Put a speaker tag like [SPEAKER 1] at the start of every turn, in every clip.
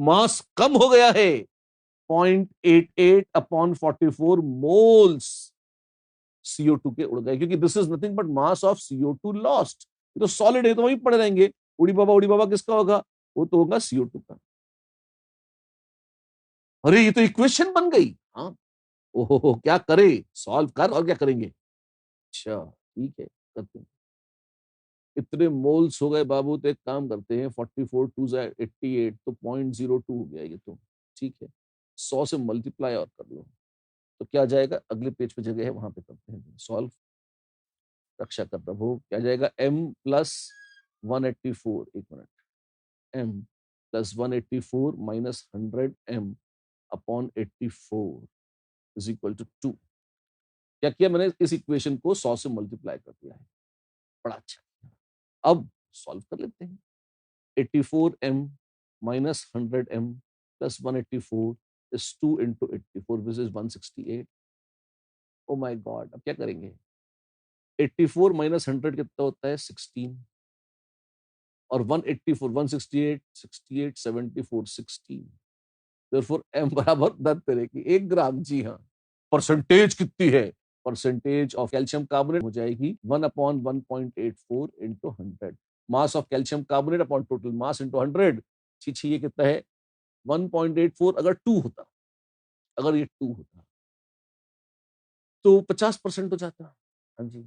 [SPEAKER 1] मास कम हो गया है, 0.88 अपॉन 44 मोल्स CO2 के उड़ गए, क्योंकि this is nothing but mass of CO2 lost. ये तो सॉलिड है, तो वहीं पड़े रहेंगे। उड़ी बाबा किसका होगा? वो तो होगा CO2 का। अरे ये तो इक्वेशन बन गई। हाँ, ओहो क्या करे, सॉल्व कर, और क्या करेंगे। अच्छा ठीक है, करते हैं। इतने मोल्स हो गए बाबू, तो एक काम करते हैं, 44 टू 88, तो 0.02 हो गया ये तो। ठीक है, 100 से मल्टीप्लाई और कर लो, तो क्या जाएगा, अगले पेज पे जगह है वहां पे करते हैं सॉल्व। रक्षा कर प्रभु, क्या जाएगा, m प्लस 184, एक minute, m plus 184 minus 100m upon 84 is equal to 2। क्या किया मैंने, इस इक्वेशन को 100 से मल्टीप्लाई कर दिया है। बड़ा अच्छा, अब सॉल्व कर लेते हैं। 84m minus 100m plus 184 is 2 into 84 which is 168। Oh my God, अब क्या करेंगे। 84 माइनस 100 कितना होता है, 16, और 184 168 68 74 16। देयरफॉर m बराबर 10 तरह की 1 ग्राम। जी हाँ, परसेंटेज कितनी है, परसेंटेज ऑफ कैल्शियम कार्बोनेट हो जाएगी 1 upon 1.84 into 100। Mass of calcium carbonate upon total mass into 100। छी ये कितना है, 1.84। अगर 2 होता, अगर ये 2 होता तो 50% हो जाता। हाँ जी,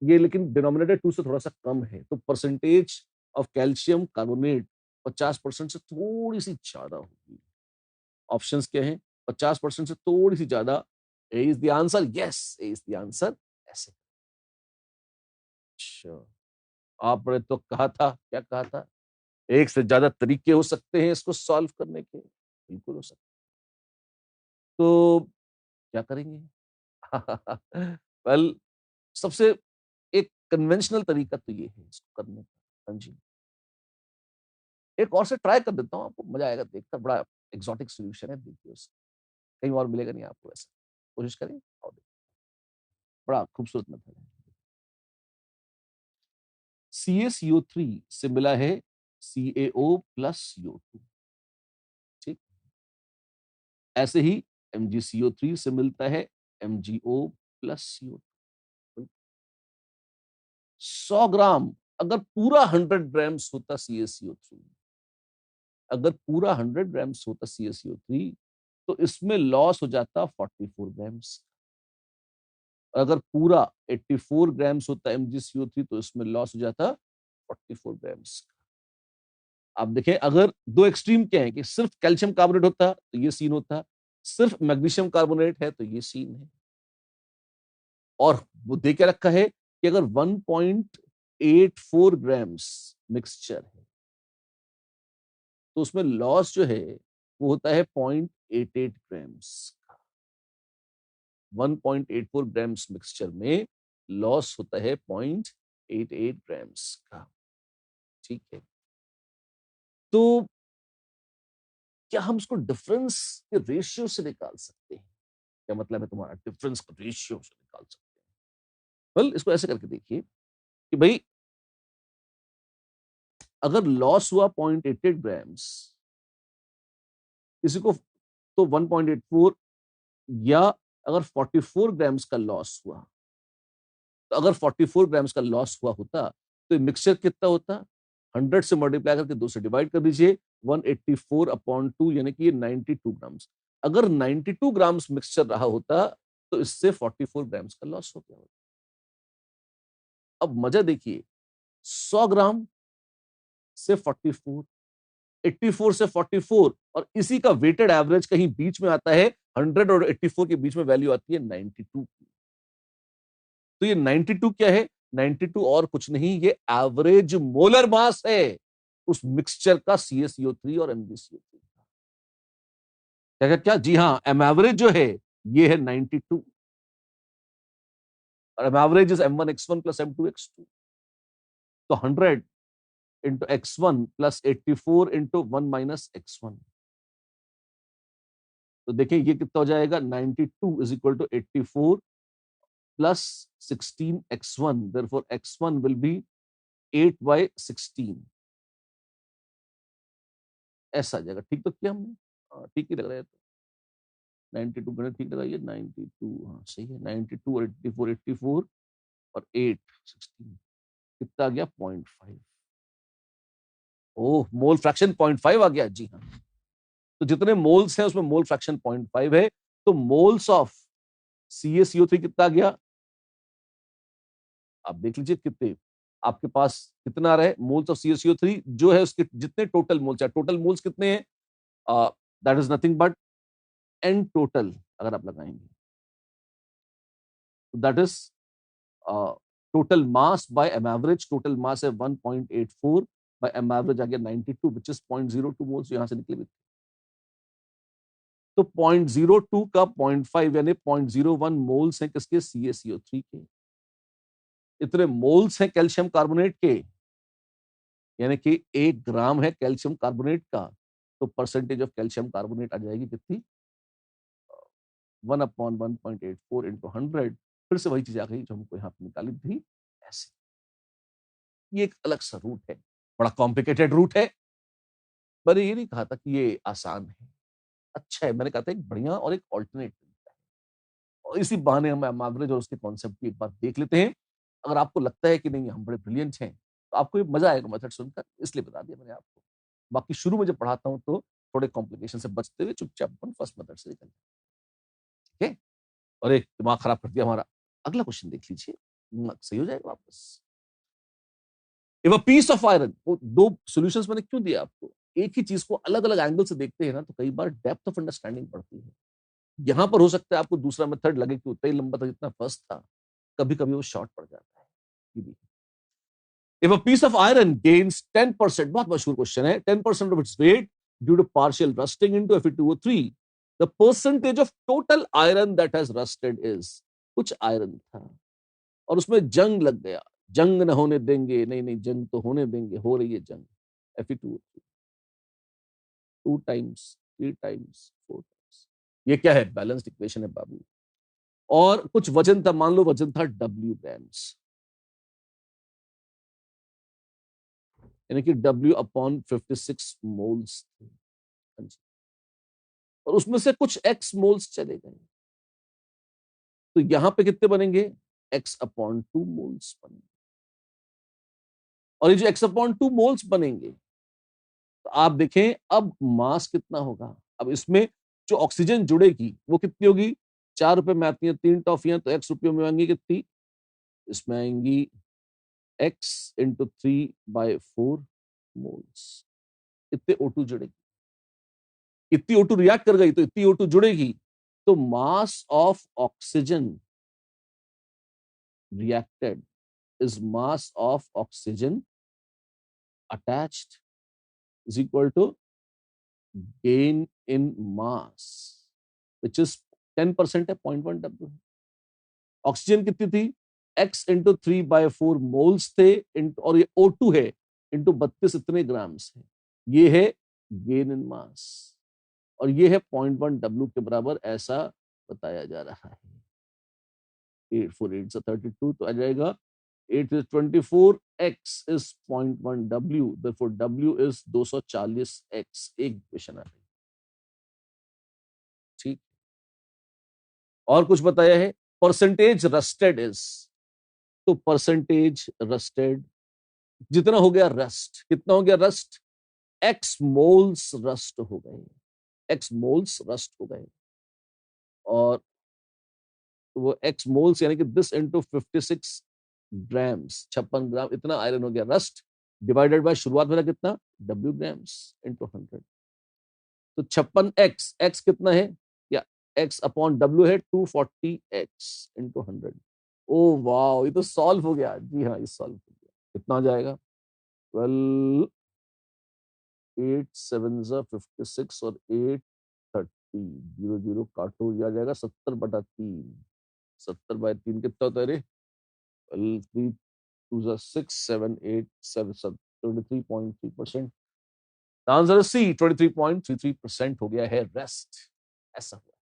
[SPEAKER 1] ये लेकिन डिनोमिनेटर 2 से थोड़ा सा कम है, तो परसेंटेज ऑफ कैल्शियम कार्बोनेट 50% से थोड़ी सी ज्यादा होगी। ऑप्शंस क्या हैं, 50% से थोड़ी सी ज्यादा। A is the answer, yes A is the answer. ऐसे, अच्छा, आपने तो कहा था, क्या कहा था, एक से ज्यादा तरीके हो सकते हैं इसको सॉल्व करने के। बिल्कुल हो सकते, तो क्या करेंगे। वेल, सबसे एक कन्वेंशनल तरीका तो ये है इसको करने का। हाँ जी, एक और से ट्राई कर देता हूँ, आपको मजा आएगा देखकर। बड़ा एक्सोटिक सॉल्यूशन है, देखिए उसका कहीं और मिलेगा नहीं आपको ऐसा। कोशिश करें और देखिए, बड़ा खूबसूरत मेथड है। CaCO3 से मिला है CaO प्लस CO2। ठीक, ऐसे ही MgCO3 से मिलता है MgO प्लस CO2। 100 ग्राम, अगर पूरा 100 ग्राम्स होता CaCO3, अगर पूरा 100 ग्राम्स होता CaCO3, तो इसमें लॉस हो जाता 44 ग्राम्स। अगर पूरा 84 ग्राम्स होता MgCO3, तो इसमें लॉस हो जाता 44 ग्राम्स। आप देखें, अगर दो एक्सट्रीम क्या है कि सिर्फ कैल्शियम कार्बोनेट होता तो ये सीन होता, सिर्फ मैग्नीशियम कार्बोनेट है तो ये सीन है। और वो दे के रखा है कि अगर 1.84 ग्राम्स मिक्सचर है, तो उसमें लॉस जो है वो होता है 0.88 ग्राम्स का। 1.84 ग्राम्स मिक्सचर में लॉस होता है 0.88 ग्राम्स का। ठीक है, तो क्या हम उसको डिफरेंस के रेशियो से निकाल सकते हैं? क्या मतलब है तुम्हारा, डिफरेंस का रेशियो से निकाल सकते हैं? वेल, इसको ऐसे करके देखिए कि भाई, अगर लॉस हुआ 0.88 ग्राम्स, किसी को तो 1.84, या अगर 44 ग्राम्स का लॉस हुआ, तो अगर 44 ग्राम्स का लॉस हुआ होता, तो मिक्सचर कितना होता, 100 से मल्टीप्लाई करके 2 से डिवाइड कर दीजिए, 184 अपॉन 2 यानी कि ये 92 ग्राम्स। अगर 92 ग्राम्स मिक्सचर रहा होता, तो इससे 44 ग्राम्स का लॉस हो गया होता। अब मजा देखिए, 100 ग्राम से 44, 84 से 44, और इसी का वेटेड एवरेज कहीं बीच में आता है, 100 और 84 के बीच में वैल्यू आती है 92। तो ये 92 क्या है, 92 और कुछ नहीं, ये एवरेज मोलर मास है उस मिक्सचर का, CaCO3 और MgCO3 का। क्या क्या क्या, जी हाँ, एम एवरेज जो है ये है 92, और M average is M1x1 plus M2x2। तो 100 into x1 plus 84 into 1 minus x1, तो देखिए ये कितना हो जाएगा, 92 is equal to 84 plus 16x1, therefore x1 will be 8/16। ऐसा आ जाएगा। ठीक तो किया हमने? हाँ, ठीक ही लग रहा है। तो 92 गणित ठीक लगाइए। 92, हाँ सही है। 92 और 84, 84 और 8 16 कितना आ गया? 0.5। ओह, मोल फ्रैक्शन 0.5 आ गया। जी हाँ, तो जितने मोल्स हैं उसमें मोल फ्रैक्शन 0.5 है। तो मोल्स ऑफ CaCO3 कितना आ गया? आप देख लीजिए कितने आपके पास कितना रहे मोल्स ऑफ CaCO3 जो है उसके जितने टोटल मोल्स है। टोटल मोल्स कितने हैं? That is nothing but N total. अगर आप लगाएंगे तो that is total mass by M average. Total mass है 1.84 बाय एम एवरेज आ गया 92 विच इज 0.02 मोल्स यहां से निकले हुए थे। तो 0.02 का 0.5 यानी 0.01 मोल्स हैं किसके? CaCO3 के। इतने मोल्स हैं कैल्शियम कार्बोनेट के, यानी कि 1 ग्राम है कैल्शियम कार्बोनेट का, तो परसेंटेज ऑफ कैल्शियम कार्बोनेट आ जाएगी कितनी? 1/1.84 इंटू 100। फिर से वही चीज आ गई जो हमको यहाँ पे निकाली थी, ऐसे। ये एक अलग सा रूट है, बड़ा कॉम्प्लिकेटेड रूट है। मैंने ये नहीं कहा था कि ये आसान है, अच्छा है। मैंने कहा था एक बढ़िया और एक ऑल्टरनेट तरीका है, और इसी बहाने हम एवरेज और उसके कॉन्सेप्ट की एक बार देख लेते हैं। अगर आपको लगता है कि नहीं हम बड़े ब्रिलियंट हैं तो आपको ये मजा आएगा मेथड सुनकर, इसलिए बता दिया मैंने आपको। बाकी शुरू में जब पढ़ाता हूँ तो थोड़े कॉम्प्लिकेशन से बचते हुए चुपचाप अपन फर्स्ट मेथड से निकल जाए। ठीक है? और एक दिमाग खराब कर दिया हमारा। अगला क्वेश्चन देख लीजिए, सही हो जाएगा वापस। If a piece of iron, वो दो सॉल्यूशंस मैंने क्यों दिया आपको? एक ही चीज को अलग अलग एंगल से देखते हैं ना तो कई बार डेप्थ ऑफ अंडरस्टैंडिंग बढ़ती है। यहां पर हो सकता है आपको दूसरा मेथड लगे कि उतना ही लंबा था जितना फर्स्ट था, कभी कभी वो शॉर्ट पड़ जाता है। If a piece of iron gains 10%, बहुत मशहूर क्वेश्चन है, 10% of its weight due to partial rusting into Fe2O3, the percentage of total iron that has rusted is. कुछ आयरन था और उसमें जंग लग गया। जंग न होने देंगे, नहीं नहीं जंग तो होने देंगे, हो रही है जंग। Fe2O3 2 times, 3 times, 4 times. ये क्या है? बैलेंस्ड इक्वेशन है बाबू। और कुछ वजन था, मान लो वजन था W ग्राम्स, यानी कि W/56 मोल्स थे। हाँ जी। और उसमें से कुछ X मोल्स चले गए, तो यहां पे कितने बनेंगे? X/2 मोल्स बनेंगे। और ये जो X/2 मोल्स बनेंगे, तो आप देखें अब मास कितना होगा। अब इसमें जो ऑक्सीजन जुड़ेगी वो कितनी होगी? 4 रुपए में आती है 3 टॉफियां, तो X रुपयों में आएंगी कितनी? इसमें आएंगी X × 3/4 मोल्स। इतने O2 जुड़ेगी, इतनी O2 रिएक्ट कर गई तो इतनी O2 जुड़ेगी, तो mass of oxygen reacted is mass of oxygen attached is equal to gain in mass which is 10% है, 0.1 W है। ऑक्सीजन कितनी थी? X × 3/4 मोल्स थे, और ये O2 है इंटू 32 इतने ग्राम्स है। ये है गेन इन मास, और ये है 0.1 W के बराबर, ऐसा बताया जा रहा है। 8 4 8 32, तो आ जाएगा 8 is 24, X is 0.1 W, therefore W is 240 X। एक इक्वेशन आ गई। ठीक, और कुछ बताया है? परसेंटेज रस्टेड इज, तो परसेंटेज रस्टेड जितना हो गया रस्ट, कितना हो गया रस्ट? X मोल्स रस्ट हो गए, X मोल्स रस्ट हो गए। और वो X मोल्स यानी कि दिस इंटू 56 ग्राम्स, 56 ग्राम इतना आयरन हो गया रस्ट, डिवाइडेड बाय शुरुआत में था कितना? W grams into 100। तो 56x, x कितना है? या X/W है 240x इंटू 100। ओ वाह, ये तो सॉल्व हो गया। जी हाँ, ये सॉल्व हो गया। कितना आ जाएगा? 12 8 7 56 और 8 30, 0 0 काटो, ये आ जाएगा 70/3। 70/3 कितना होता है रे? 3 2 6 7 8 7 23.3%। आंसर सी 23.33% हो गया है रेस्ट। ऐसा हुआ।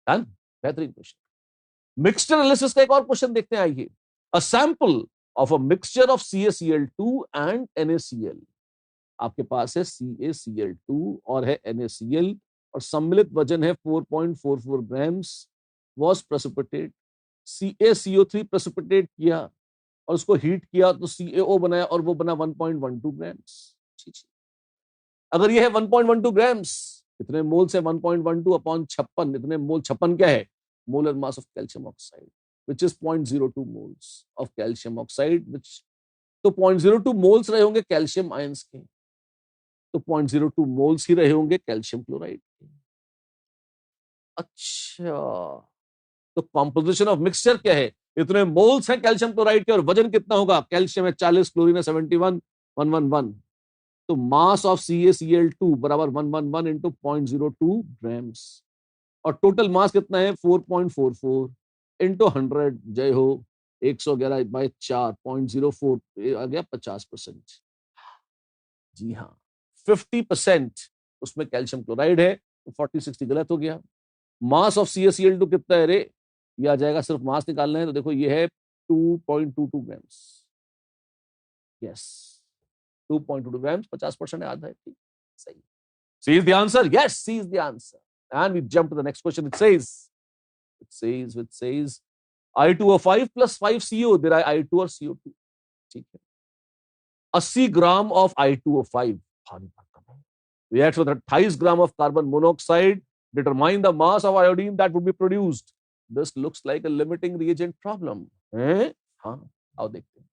[SPEAKER 1] डन, बेहतरीन क्वेश्चन। मिक्सचर एनालिसिस का एक और क्वेश्चन देखते हैं, आइए। A sample of a mixture of CaCl2 and NaCl आपके पास है CaCl2 और है NaCl और सम्मिलित वजन है 4.44 grams. Was precipitate, CaCO3 precipitate किया और उसको हीट किया तो CaO बनाया और वो बना 1.12 ग्राम्स। अगर ये है 1.12 ग्राम्स, इतने मोल से 1.12 अपॉन 56, इतने मोल 56 क्या है? Molar mass of calcium oxide which is 0.02 moles of calcium oxide, which तो 0.02 मोल्स रहे होंगे कैल्शियम आयंस के, तो 0.02 मोल्स ही रहे होंगे कैल्शियम क्लोराइड के। अच्छा, तो कॉम्पोजिशन ऑफ मिक्सचर क्या है? इतने मोल्स हैं कैल्शियम क्लोराइड के और वजन कितना होगा? कैल्शियम है 40, क्लोरीन है 71, 111, तो मास ऑफ CaCl2 बराबर 111 इंटू 0.02 ग्राम्स और टोटल मास कितना है? 4.44 इंटू 100, जय हो 111 बाय 4, 0.04 आ गया 50%। जी हाँ, 50% उसमें कैल्शियम क्लोराइड है, तो 40-60 गलत हो गया। मास ऑफ CaCl2 कितना है रे? ये आ जाएगा, सिर्फ मास निकालना है तो देखो ये है 2.22 ग्राम्स। यस, 2.22 grams, 50% आधा है, ठीक, सही। C is the answer. Yes, C is the answer. And we jump to the next question. It says I2O5 plus 5CO derive I2 or CO2. ठीक है, 80 ग्राम of I2O5 भारी भरकम है, reacts with 28 gram of carbon monoxide. Determine the mass of iodine that would be produced. This looks like a limiting reagent problem. हैं? हाँ, आओ देखते हैं।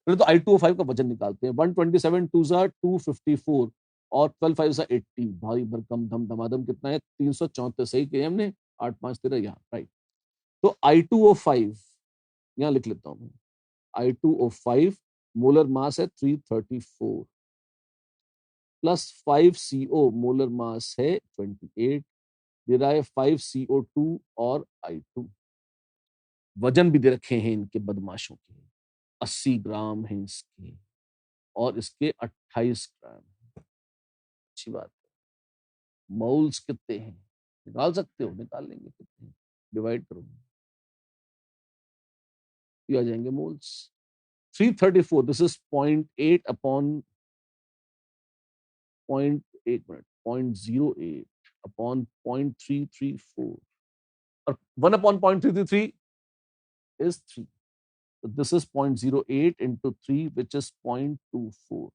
[SPEAKER 1] पहले तो I2O5 का वजन निकालते हैं। 127 2 254 और 12 5 80, भारी भरकम धम धमाधम कितना है? 334। सही किया हमने, 8 5 13 यहाँ, राइट। तो I2O5 यहाँ लिख लेता हूं मैं। I2O5 मोलर मास है 334 प्लस 5CO मोलर मास है 28, डिराइव 5CO2 और I2। वजन भी दे रखे हैं इनके बदमाशों के, 80 ग्राम है इसके और इसके 28 ग्राम। अच्छी बात है। मोल्स कितने हैं निकाल सकते हो? निकाल लेंगे, कितने डिवाइड करो, ये आ जाएंगे moles. 334, this is 0.8 upon 0.8 minute 0.08 upon 0.334 और 1 upon 0.333 is 3. So this is 0.08 into 3 which is 0.24.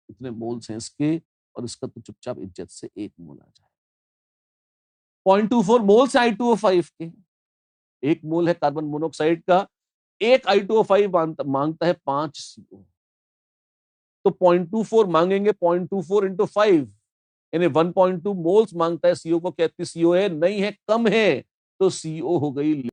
[SPEAKER 1] इतने मोल्स हैं इसके और इसका तो चुपचाप इज्जत से 1 मोल आ जाए। 0.24 मोल्स I2O5 के, 1 मोल है कार्बन मोनोऑक्साइड का, एक I2O5 मांगता है 5 CO, तो 0.24 मांगेंगे, 0.24 इंटू 5 यानी 1.2 मोल्स मांगता है CO को। कहती CO है नहीं है, कम है, तो CO हो गई